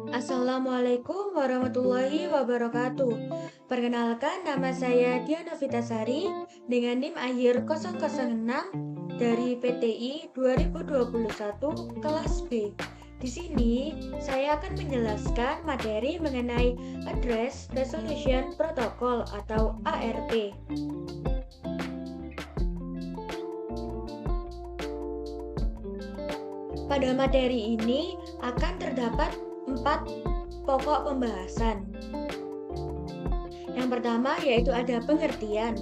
Assalamualaikum warahmatullahi wabarakatuh. Perkenalkan, nama saya Diana Vitasari dengan NIM akhir 006 dari PTI 2021 kelas B. Di sini saya akan menjelaskan materi mengenai Address Resolution Protocol atau ARP. Pada materi ini akan terdapat 4 pokok pembahasan. Yang pertama yaitu ada pengertian.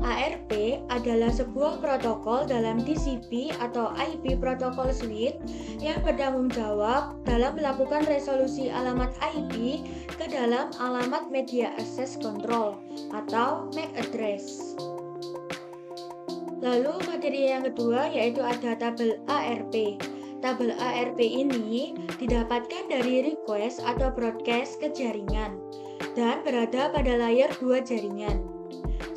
ARP adalah sebuah protokol dalam TCP atau IP Protocol Suite yang bertanggung jawab dalam melakukan resolusi alamat IP ke dalam alamat Media Access Control atau MAC address. Lalu materi yang kedua yaitu ada tabel ARP. Tabel ARP ini didapatkan dari request atau broadcast ke jaringan dan berada pada layar 2 jaringan.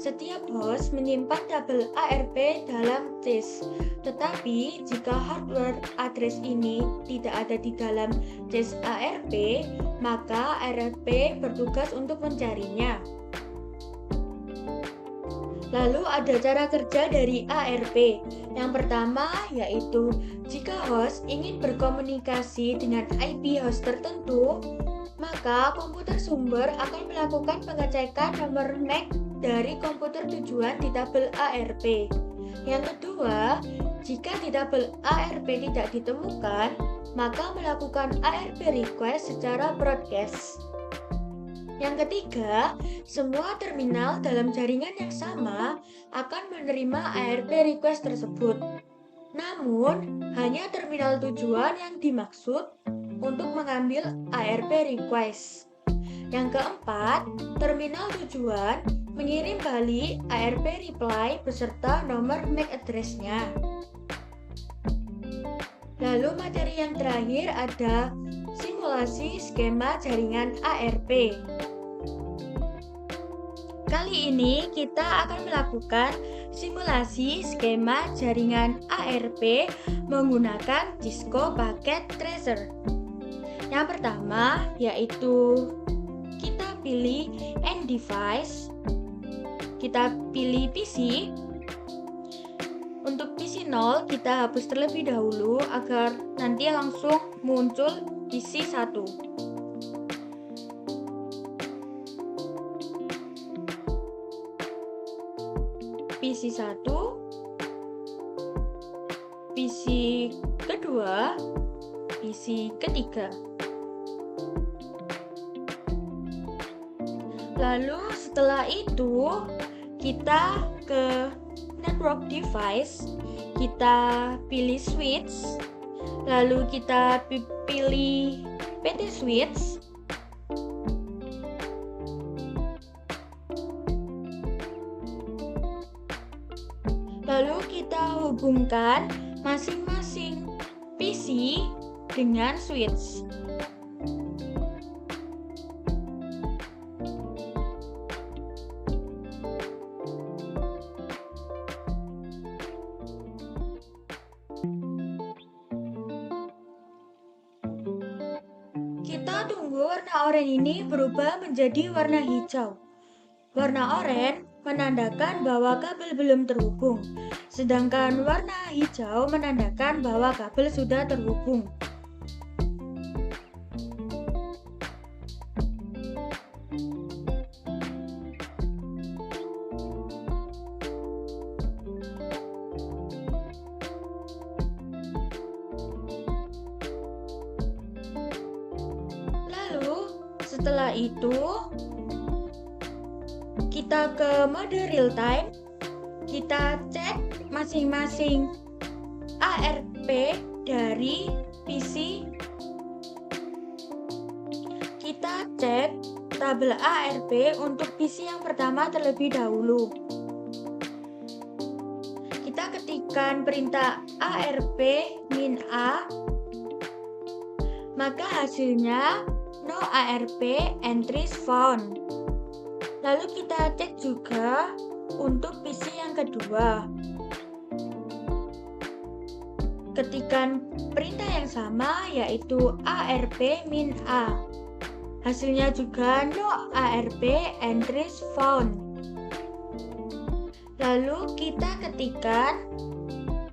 Setiap host menyimpan tabel ARP dalam disk, tetapi jika hardware address ini tidak ada di dalam disk ARP, maka ARP bertugas untuk mencarinya. Lalu ada cara kerja dari ARP. Yang pertama yaitu jika host ingin berkomunikasi dengan IP host tertentu, maka komputer sumber akan melakukan pengecekan nomor MAC dari komputer tujuan di tabel ARP. Yang kedua, jika di tabel ARP tidak ditemukan, maka melakukan ARP request secara broadcast. Yang ketiga, semua terminal dalam jaringan yang sama akan menerima ARP request tersebut. Namun, hanya terminal tujuan yang dimaksud untuk mengambil ARP request. Yang keempat, terminal tujuan mengirim balik ARP reply beserta nomor MAC address-nya. Lalu materi yang terakhir ada simulasi skema jaringan ARP. Kali ini kita akan melakukan simulasi skema jaringan ARP menggunakan Cisco Packet Tracer. Yang pertama yaitu kita pilih end device, kita pilih PC. Untuk PC 0 kita hapus terlebih dahulu agar nanti langsung muncul PC 1. PC 1, PC kedua, PC ketiga. Lalu setelah itu kita ke network device, kita pilih switch, lalu kita pilih PT switch. Lalu kita hubungkan masing-masing PC dengan switch. Kita tunggu warna oranye ini berubah menjadi warna hijau. Warna oranye menandakan bahwa kabel belum terhubung, sedangkan warna hijau menandakan bahwa kabel sudah terhubung. Lalu, setelah itu kita ke mode real time, kita cek masing-masing ARP dari PC. Kita cek tabel ARP untuk PC yang pertama terlebih dahulu. Kita ketikkan perintah ARP -a, maka hasilnya no ARP entries found. Lalu kita cek juga untuk PC yang kedua. Ketikan perintah yang sama yaitu ARP -a. Hasilnya juga no ARP entries found. Lalu kita ketikkan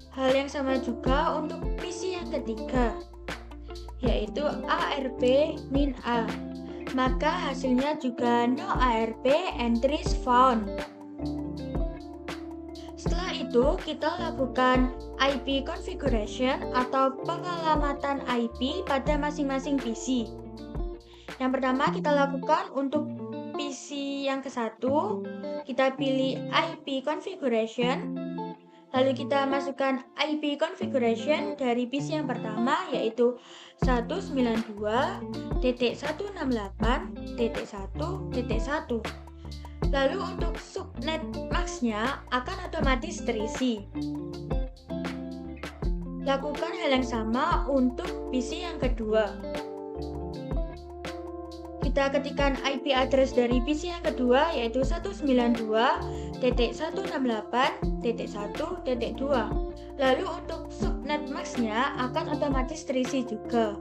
hal yang sama juga untuk PC yang ketiga, yaitu ARP min A. Maka hasilnya juga no ARP entries found. Setelah itu kita lakukan IP configuration atau pengalamatan IP pada masing-masing PC. Yang pertama kita lakukan untuk PC yang ke-1, kita pilih IP configuration, lalu kita masukkan IP configuration dari PC yang pertama, yaitu 192.168.1.1. Lalu untuk subnet max-nya akan otomatis terisi. Lakukan hal yang sama untuk PC yang kedua. Kita ketikkan IP address dari PC yang kedua, yaitu 192.168.1.2. Lalu untuk subnet max-nya akan otomatis terisi juga.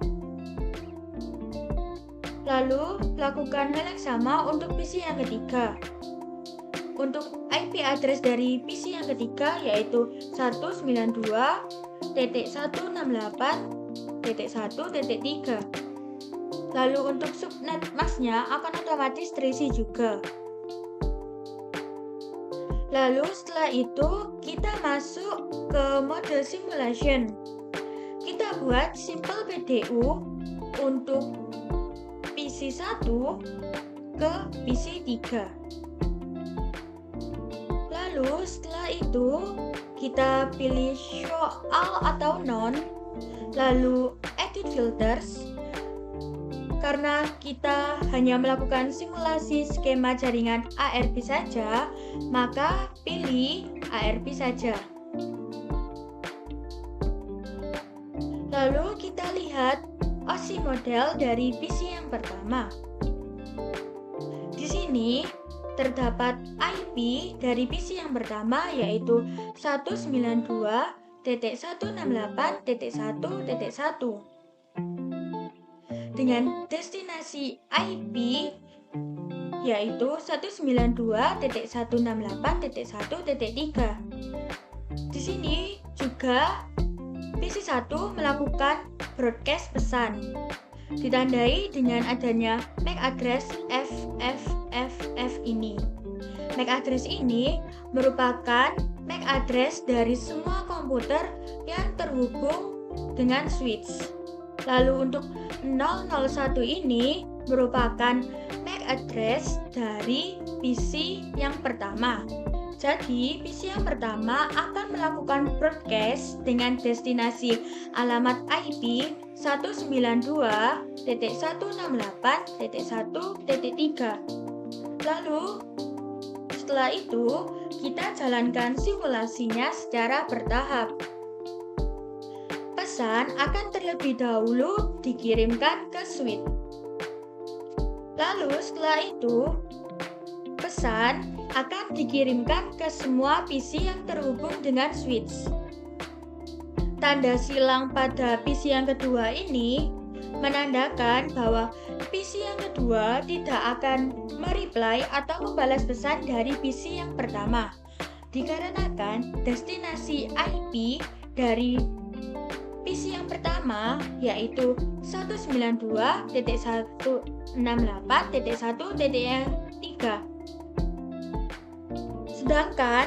Lalu lakukan hal yang sama untuk PC yang ketiga. Untuk IP address dari PC yang ketiga, yaitu 192.168.1.3. Lalu untuk subnet max-nya akan otomatis terisi juga. Lalu setelah itu kita masuk ke mode simulation. Kita buat simple PDU untuk PC 1 ke PC 3. Lalu setelah itu kita pilih show all atau none, lalu edit filters. Karena kita hanya melakukan simulasi skema jaringan ARP saja, maka pilih ARP saja. Lalu kita lihat OSI model dari PC yang pertama. Di sini terdapat IP dari PC yang pertama, yaitu 192.168.1.1 dengan destinasi IP yaitu 192.168.1.3. Di sini juga PC 1 melakukan broadcast pesan, ditandai dengan adanya MAC address FFFF ini. MAC address ini merupakan MAC address dari semua komputer yang terhubung dengan switch. Lalu untuk 001 ini merupakan MAC address dari PC yang pertama. Jadi, PC yang pertama akan melakukan broadcast dengan destinasi alamat IP 192.168.1.3. Lalu, setelah itu, kita jalankan simulasinya secara bertahap. Pesan akan terlebih dahulu dikirimkan ke switch. Lalu setelah itu, pesan akan dikirimkan ke semua PC yang terhubung dengan switch. Tanda silang pada PC yang kedua ini menandakan bahwa PC yang kedua tidak akan mereply atau membalas pesan dari PC yang pertama, dikarenakan destinasi IP dari PC yang pertama yaitu 192.168.1.3. Sedangkan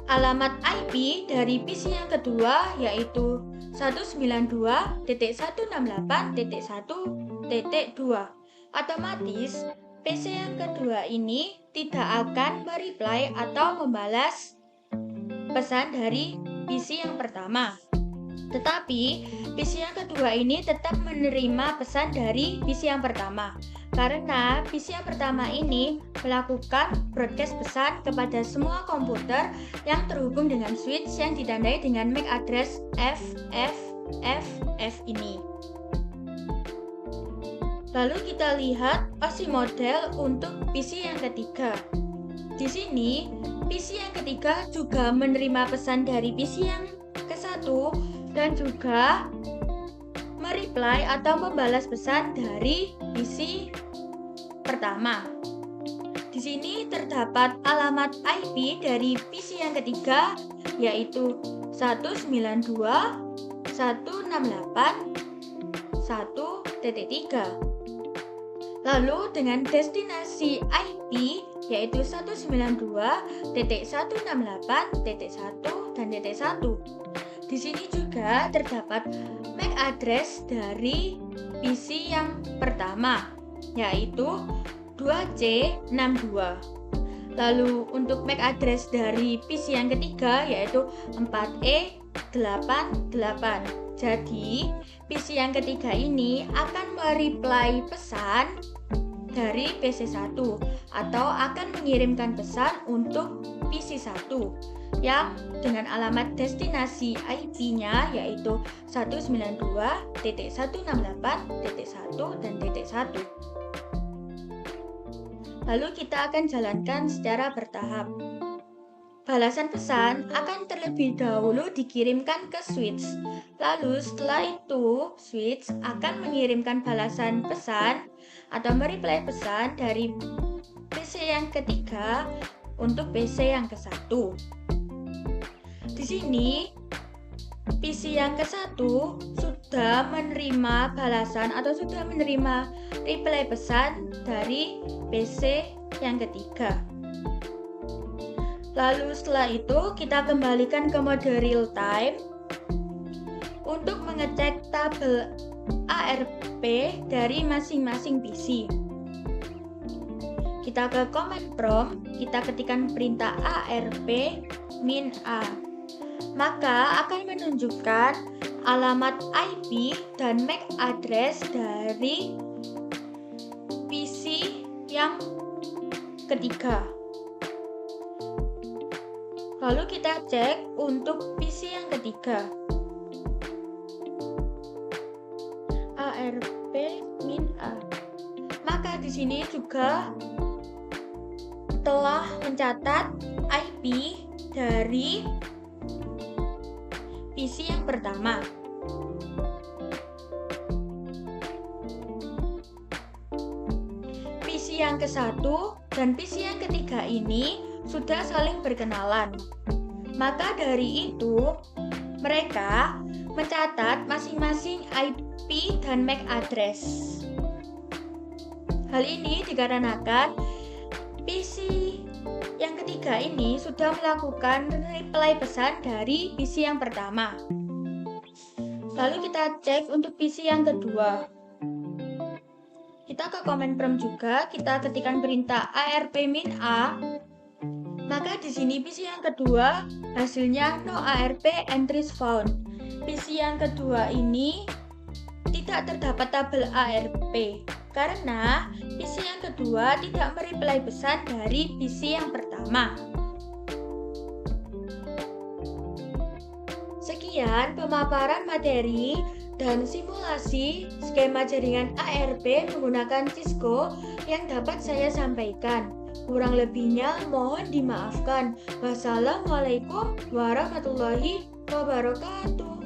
alamat IP dari PC yang kedua yaitu 192.168.1.2. Otomatis PC yang kedua ini tidak akan mereply atau membalas pesan dari PC yang pertama. Tetapi PC yang kedua ini tetap menerima pesan dari PC yang pertama, karena PC yang pertama ini melakukan broadcast pesan kepada semua komputer yang terhubung dengan switch yang ditandai dengan MAC address FFFF ini. Lalu kita lihat OSI model untuk PC yang ketiga. Di sini PC yang ketiga juga menerima pesan dari PC yang ke-1 dan juga mereply atau membalas pesan dari PC pertama. Di sini terdapat alamat IP dari PC yang ketiga, yaitu 192.168.1.3. Lalu dengan destinasi IP yaitu 192.168.1 dan .1. Di sini juga terdapat MAC address dari PC yang pertama, yaitu 2C62. Lalu untuk MAC address dari PC yang ketiga yaitu 4E88. Jadi PC yang ketiga ini akan mereply pesan dari PC1 atau akan mengirimkan pesan untuk PC1 yang dengan alamat destinasi IP-nya yaitu 192.168.1 dan .1. Lalu kita akan jalankan secara bertahap. Balasan pesan akan terlebih dahulu dikirimkan ke switch. Lalu setelah itu, switch akan mengirimkan balasan pesan atau mereply pesan dari PC yang ketiga untuk PC yang ke-1. Di sini, PC yang ke-1 sudah menerima balasan atau sudah menerima reply pesan dari PC yang ketiga. Lalu setelah itu kita kembalikan ke mode real time untuk mengecek tabel ARP dari masing-masing PC. Kita ke command prompt, kita ketikkan perintah ARP -a. Maka akan menunjukkan alamat IP dan MAC address dari PC yang ketiga. Lalu kita cek untuk PC yang ketiga. ARP -a. Maka di sini juga telah mencatat IP dari PC yang pertama. PC yang ke-1 dan PC yang ketiga ini sudah saling berkenalan. Maka dari itu, mereka mencatat masing-masing IP dan MAC address. Hal ini dikarenakan PC yang ketiga ini sudah melakukan reply pesan dari PC yang pertama. Lalu kita cek untuk PC yang kedua. Kita ke command prompt juga, kita ketikkan perintah ARP -a. Maka di sini PC yang kedua hasilnya no ARP entries found. PC yang kedua ini tidak terdapat tabel ARP karena PC yang kedua tidak mereply pesan dari PC yang pertama. Sekian pemaparan materi dan simulasi skema jaringan ARP menggunakan Cisco yang dapat saya sampaikan. Kurang lebihnya mohon dimaafkan. Wassalamualaikum warahmatullahi wabarakatuh.